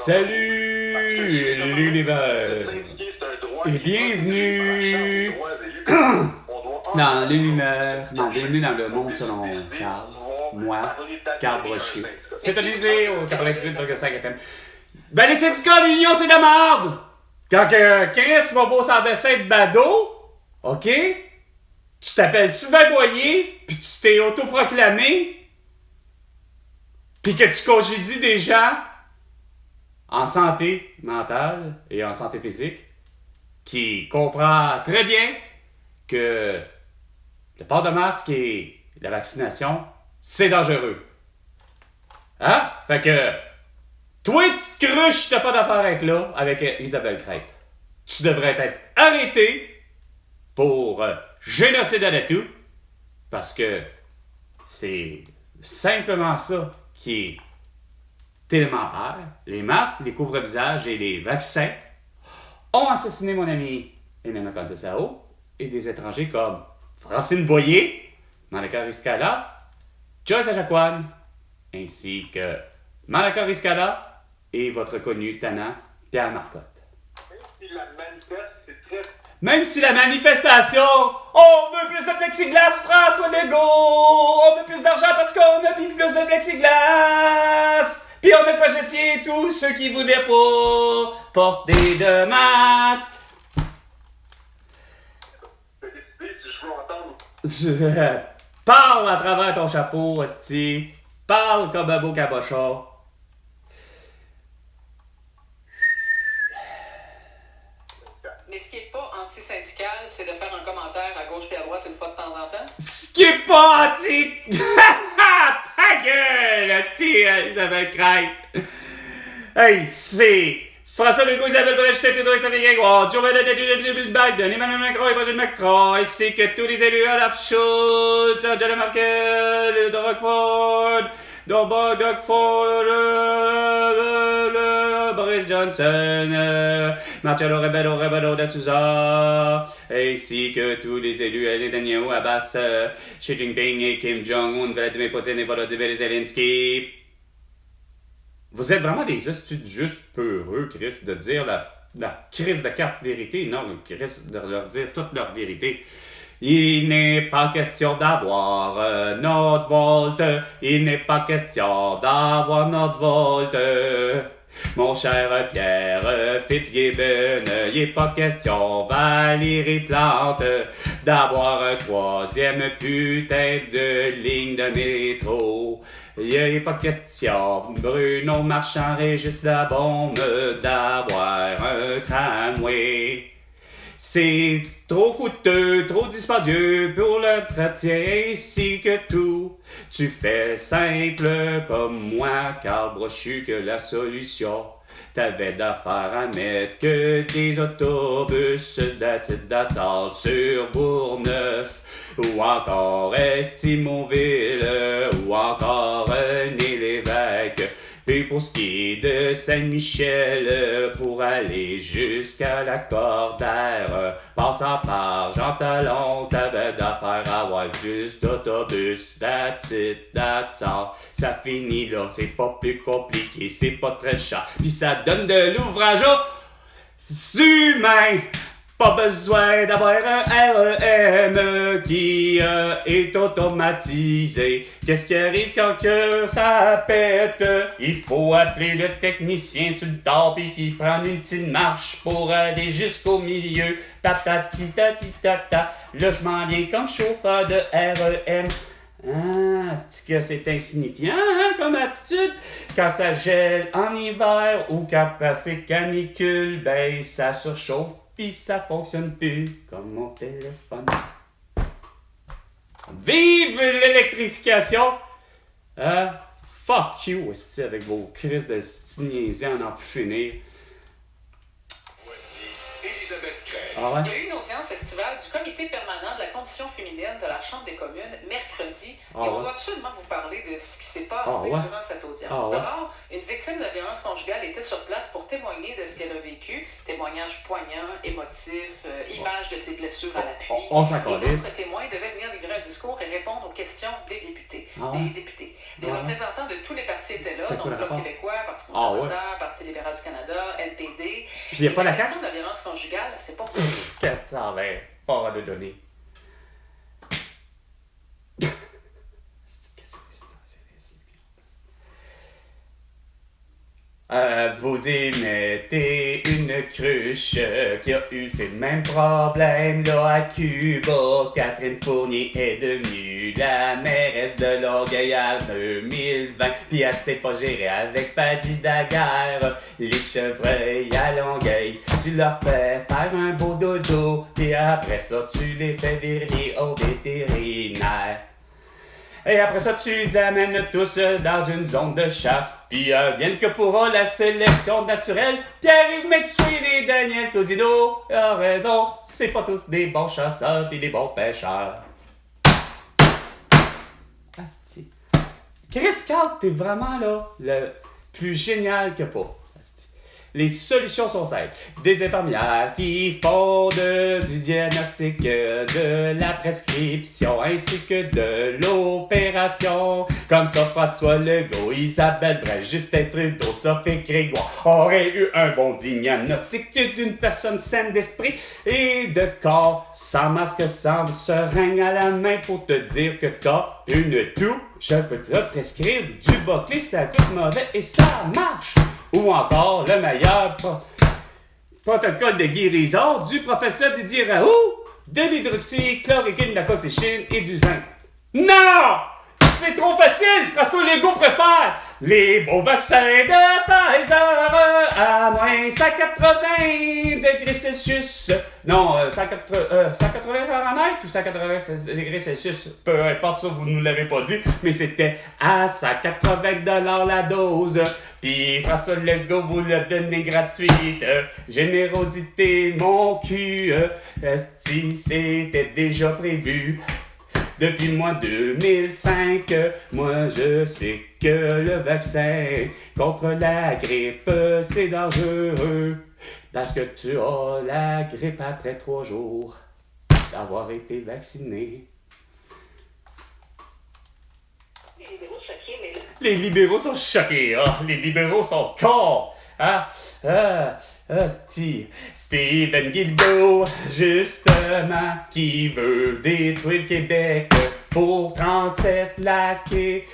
Salut l'univers et bienvenue dans l'univers, non, bienvenue dans le monde selon Carl, moi, Carl Brochu. C'est amusé au 98.5 FM. Ben les syndicats de l'Union, c'est de la merde! Quand Chris va beau sans dessin de badaud, ok? Tu t'appelles Sylvain Boyer, pis tu t'es autoproclamé, pis que tu congédies des gens en santé mentale et en santé physique qui comprend très bien que le port de masque et la vaccination, c'est dangereux. Hein? Fait que toi, petite cruche, t'as pas d'affaire à être là avec Isabelle Crête. Tu devrais être arrêté pour génocide à la tout, parce que c'est simplement ça qui est élémentaire. Les masques, les couvre-visages et les vaccins ont assassiné mon ami Emmanuel Sao et des étrangers comme Francine Boyer, Malaka Riscala, Joyce Ajaquan, ainsi que Malaka Riscala et votre connu tannant Pierre Marcotte. Même si la manifestation, on veut plus de plexiglas, François Legault, on veut plus d'argent parce qu'on a mis plus de plexiglas. Puis on a projeté tous ceux qui voulaient pas porter de masque. Parle à travers ton chapeau, hostie. Parle comme un beau cabochon. Mais ce qui n'est pas anti-syndical, c'est de faire un commentaire à gauche et à droite une fois de temps en temps. Ce qui est pas anti... Ta gueule, hostie, Isabelle Crête. Hey, c'est... François Legault, Isabelle Brèche, Tétoudo, Sophie Grégoire, Joe Biden, Emmanuel Macron et Brigitte Macron, ainsi que tous les élus Olaf Schultz, Angela Merkel, Doug Ford, Boris Johnson, Marcelo Rebelo de Souza, ainsi que tous les élus Netanyahu, Abbas, Xi Jinping et Kim Jong-un, Vladimir Poutine et Volodymyr Zelensky. Vous êtes vraiment des astuces juste peureux, Chris, de dire la crise de carte vérité. Non, Chris, de leur dire toute leur vérité. Il n'est pas question d'avoir notre vote. Il n'est pas question d'avoir notre vote. Mon cher Pierre Fitzgibbon, il n'est pas question, Valérie Plante, d'avoir un troisième putain de ligne de métro. Il n'est pas question, Bruno Marchand, Régis Labombe, d'avoir un tramway. C'est trop coûteux, trop dispendieux pour le praticien, ainsi que tout. Tu fais simple comme moi, Carl Brochu, que la solution. T'avais d'affaires à mettre que des autobus d'attente sur Bourgneuf, ou encore Estimonville, ou encore René-Lévesque. Puis pour ce qui est de Saint-Michel, pour aller jusqu'à la Cordaire, passant par Jean Talon, t'avais d'affaires à avoir juste d'autobus, that's it, that's all. Ça finit là, c'est pas plus compliqué, c'est pas très cher, pis ça donne de l'ouvrage aux humains. Pas besoin d'avoir un REM qui est automatisé. Qu'est-ce qui arrive quand que ça pète? Il faut appeler le technicien sur le top et qui prend une petite marche pour aller jusqu'au milieu. Tatati tati tata. Là je m'en viens comme chauffeur de REM. Ah, c'est que c'est insignifiant hein, comme attitude. Quand ça gèle en hiver ou quand c'est canicule, ben ça surchauffe. Pis ça fonctionne plus comme mon téléphone. Vive l'électrification! Fuck you, aussi, avec vos crises de niaiseries en pu finir. Voici Elisabeth Crête. Ah ouais? Il y a eu une audience estivale du comité permanent de la condition féminine de la Chambre des communes mercredi. Ah et on ouais? doit absolument vous parler de ce qui s'est passé Ah ouais? durant cette audience. Ah ouais? D'abord, une victime de violence conjugale était sur place pour témoigner de ce qu'elle a vécu. Témoignage poignant, émotif, image de ses blessures à l'appui. On s'en Et calisse. d'autres témoins devaient venir livrer un discours et répondre aux questions des députés. Ah ouais? Des Ah ouais? représentants de tous les partis partis étaient là, C'était donc quoi le Bloc rapport? québécois, Parti Ah ouais. conservateur, Parti libéral du Canada, NPD. Puis il n'y a pas la La carte? question de la violence conjugale, c'est pas... 420, fort à le donner. Vous émettez une cruche qui a eu ces mêmes problèmes là à Cuba. Catherine Fournier est devenue la mairesse de Longueuil en 2020. Puis elle s'est pas gérée avec Paddy Daguerre. Les chevreuils à Longueuil, tu leur fais faire un beau dodo. Puis après ça, tu les fais virer au vétérinaire. Et après ça, tu les amènes tous dans une zone de chasse. Puis viennent que pour la sélection naturelle. Pierre-Yves McSween et Daniel Cosino a raison, c'est pas tous des bons chasseurs pis des bons pêcheurs. Asti. Chris Carl, t'es vraiment là le plus génial que pas. Asti. Les solutions sont simples. Des infirmières qui font du diagnostic, de la prescription ainsi que de l'opération. Comme ça, François Legault, Isabelle Brel, Justin Trudeau, Sophie Grégoire auraient eu un bon diagnostic d'une personne saine d'esprit et de corps, sans masque, sans seringue à la main pour te dire que t'as une toux. Je peux te prescrire du Boclé, ça coûte mauvais et ça marche. Ou encore le meilleur protocole de guérison du professeur Didier Raoult, de l'hydroxychloroquine, de la colchicine et du zinc. Non! C'est trop facile! François Legault préfère les beaux vaccins de Pfizer à moins 180 degrés Celsius. Non, 180 Fahrenheit ou 180 degrés Celsius. Peu importe ça, vous ne nous l'avez pas dit, mais c'était à 180 $ la dose. Puis François Legault vous l'a donné gratuite. Générosité, mon cul. Esti, c'était déjà prévu. Depuis le mois 2005, moi je sais que le vaccin contre la grippe, c'est dangereux. Parce que tu as la grippe après 3 jours d'avoir été vacciné. Les libéraux choqués, mais... Les libéraux sont choqués, hein? Les libéraux sont cons! Ah, Stephen Guilbeault, justement, qui veut détruire le Québec pour 37 laquais,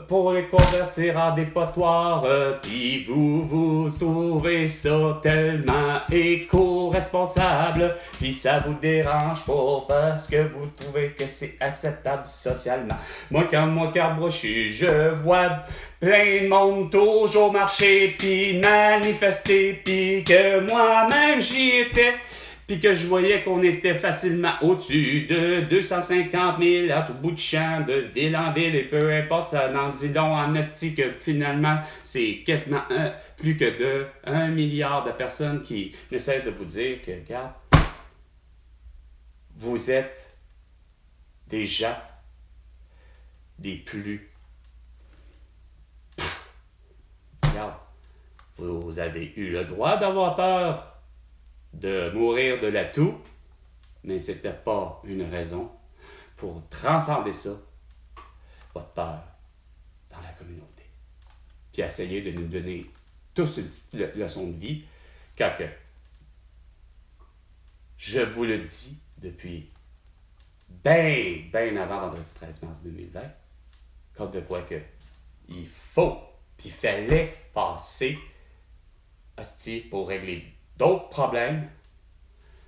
pour les convertir en dépotoirs. Puis vous trouvez ça tellement éco-responsable, puis ça vous dérange pas parce que vous trouvez que c'est acceptable socialement. Moi, quand brochu, je vois plein de monde toujours marcher, puis manifester, puis que moi-même j'y étais, puis que je voyais qu'on était facilement au-dessus de 250 000 à tout bout de champ, de ville en ville, et peu importe, ça en dit long en esti que finalement, c'est quasiment plus que de 1 milliard de personnes qui ne cessent de vous dire que, regarde, vous êtes des gens des plus... Regarde, vous avez eu le droit d'avoir peur de mourir de la toux, mais c'était pas une raison pour transcender ça, votre peur, dans la communauté. Puis essayer de nous donner tous une petite leçon de vie, car que je vous le dis depuis bien avant vendredi 13 mars 2020, comme de quoi que il faut, puis il fallait passer hostie pour régler d'autres problèmes,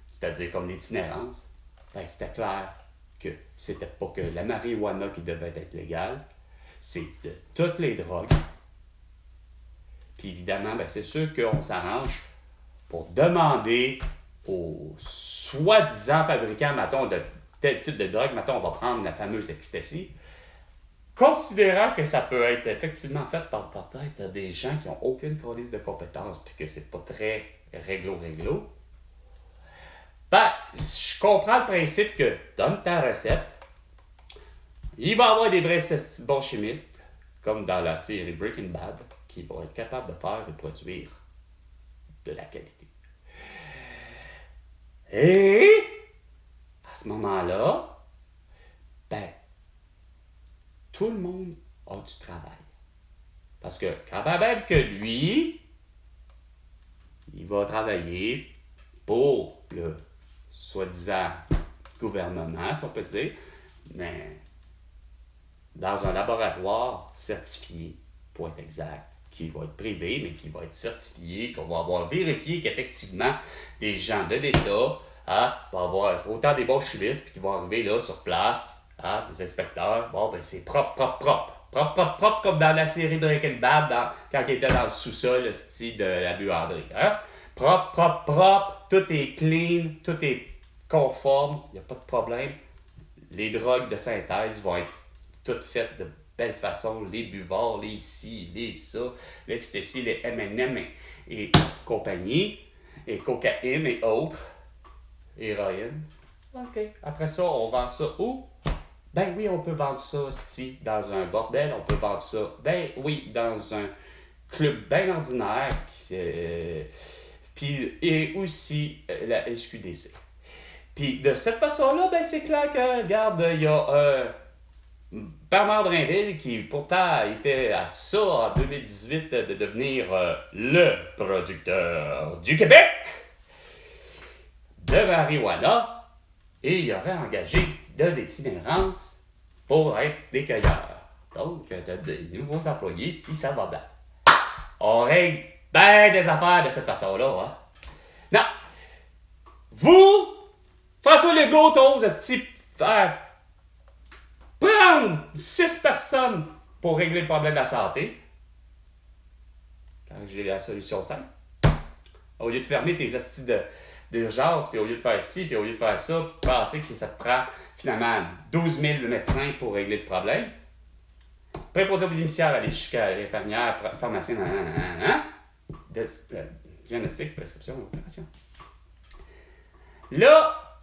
c'est-à-dire comme l'itinérance. Ben, c'était clair que c'était pas que la marijuana qui devait être légale, c'est de toutes les drogues. Puis évidemment, ben, c'est sûr qu'on s'arrange pour demander aux soi-disant fabricants, mettons, de tel type de drogue, mettons, on va prendre la fameuse ecstasy, considérant que ça peut être effectivement fait par peut-être des gens qui n'ont aucune police de compétences, puis que c'est pas très réglo, ben, je comprends le principe que donne ta recette, il va y avoir des vrais bons chimistes, comme dans la série Breaking Bad, qui vont être capables de faire et produire de la qualité. Et à ce moment-là, ben, tout le monde a du travail. Parce que quand même que lui, il va travailler pour le soi-disant gouvernement, si on peut dire, mais dans un laboratoire certifié, pour être exact, qui va être privé, mais qui va être certifié, qu'on va avoir vérifié qu'effectivement, des gens de l'État vont avoir autant des bons chimistes, puis qui vont arriver là sur place, les inspecteurs, bon, ben c'est propre, propre, propre. Propre, propre, propre, comme dans la série de Breaking Bad, quand il était dans le sous-sol, le style de la buanderie. Propre, propre, propre, tout est clean, tout est conforme, il n'y a pas de problème. Les drogues de synthèse vont être toutes faites de belle façon, les buvards, les ci, les ça, l'ecstasy, les M&M et compagnie, et cocaïne et autres, héroïne. OK. Après ça, on vend ça où? Ben oui, on peut vendre ça, dans un bordel, on peut vendre ça, ben oui, dans un club bien ordinaire, puis et aussi la SQDC. Puis de cette façon-là, ben c'est clair que, regarde, il y a Bernard Drinville qui pourtant était à ça en 2018 de devenir le producteur du Québec de marijuana et il aurait engagé de l'itinérance pour être des cueilleurs. Donc, tu as des nouveaux employés, puis ça va bien. On règle bien des affaires de cette façon-là. Non! Vous, François Legault, t'oses faire prendre 6 personnes pour régler le problème de la santé. Quand j'ai la solution simple. Au lieu de fermer tes astis d'urgence, puis au lieu de faire ci, puis au lieu de faire ça, puis de penser que ça te prend finalement 12 000 médecins pour régler le problème. Préposé aux bénéficiaires, aller jusqu'à l'infirmière, pharmacien, diagnostic, prescription, opération. Là,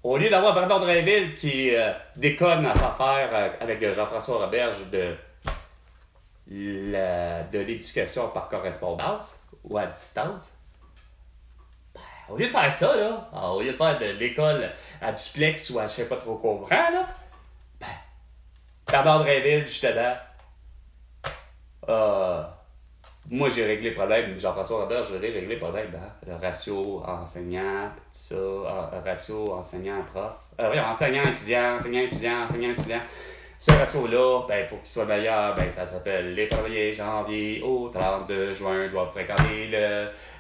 au lieu d'avoir Bernard Drinville qui déconne à faire avec Jean-François Roberge de l'éducation par correspondance ou à distance, au lieu de faire ça, là, au lieu de faire de l'école à duplex ou à je sais pas trop comment, là, Bernard Drinville, justement, moi j'ai réglé le problème, Jean-François Robert, j'ai réglé le problème, le ratio enseignant, tout ça, ratio enseignant-prof, enseignant-étudiant, enseignant-étudiant, enseignant-étudiant. Ce ratio-là, pour qu'il soit meilleur, ça s'appelle les 1er janvier au 32 juin doivent fréquenter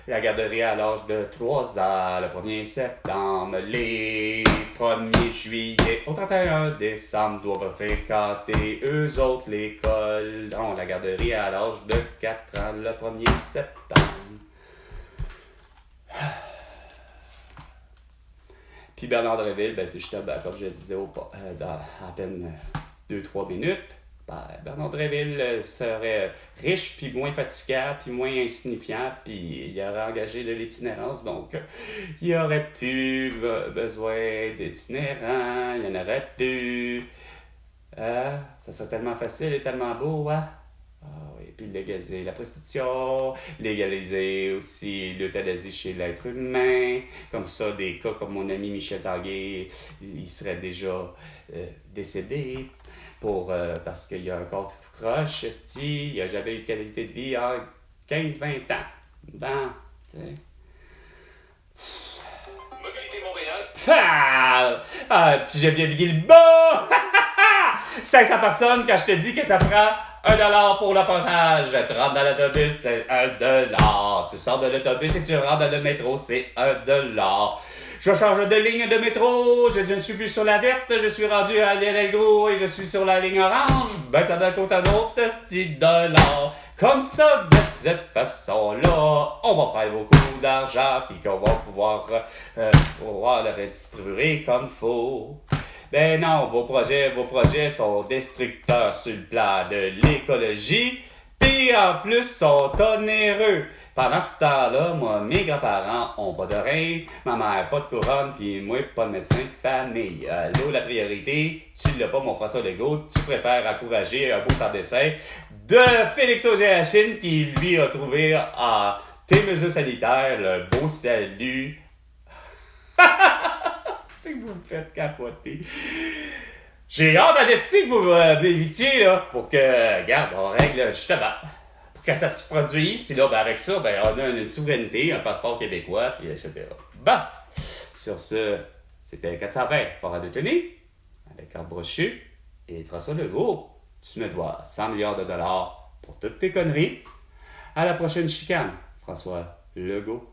la garderie à l'âge de 3 ans, le 1er septembre, les 1er juillet au 31 décembre doivent fréquenter eux autres l'école, donc la garderie à l'âge de 4 ans, le 1er septembre. Puis Bernard Drinville, c'est justement, comme je le disais dans à peine 2-3 minutes, Bernard Drinville serait riche, puis moins fatigant, puis moins insignifiant, puis il aurait engagé de l'itinérance, donc il n'y aurait plus besoin d'itinérants, il n'y en aurait plus. Ça serait tellement facile et tellement beau, oui, puis légaliser la prostitution, légaliser aussi l'euthanasie chez l'être humain, comme ça, des cas comme mon ami Michel Tanguay, il serait déjà décédé. Parce qu'il a un corps tout croche, il n'a jamais eu de qualité de vie en 15-20 ans. Bon, tu sais. Mobilité Montréal. Puis j'ai bien dit le bas! 500 personnes quand je te dis que ça prend $1 pour le passage. Tu rentres dans l'autobus, c'est $1. Tu sors de l'autobus et tu rentres dans le métro, c'est $1. Je change de ligne de métro, je ne suis plus sur la verte, je suis rendu à l'Hidalgo et je suis sur la ligne orange. Ça donne côte à l'autre, c'est $. Comme ça, de cette façon-là, on va faire beaucoup d'argent puis qu'on va pouvoir le redistribuer comme il faut. Ben non, vos projets sont destructeurs sur le plan de l'écologie, puis en plus sont onéreux. Pendant ce temps-là, moi, mes grands-parents ont pas de rein, ma mère pas de couronne, puis moi, pas de médecin de famille. Allô, la priorité, tu l'as pas, mon François Legault, tu préfères encourager un beau sans-dessin de Félix Auger-Chine qui, lui, a trouvé en tes mesures sanitaires le beau salut. C'est que vous me faites capoter. J'ai hâte à l'estime que vous m'évitiez, là, pour que, regarde, on règle, justement, pour que ça se produise, puis là, ben, avec ça, ben, on a une souveraineté, un passeport québécois, puis etc. Bon, sur ce, c'était 420 Fort à détenir, avec Art Brochu et François Legault. Tu me dois 100 milliards de dollars pour toutes tes conneries. À la prochaine chicane, François Legault.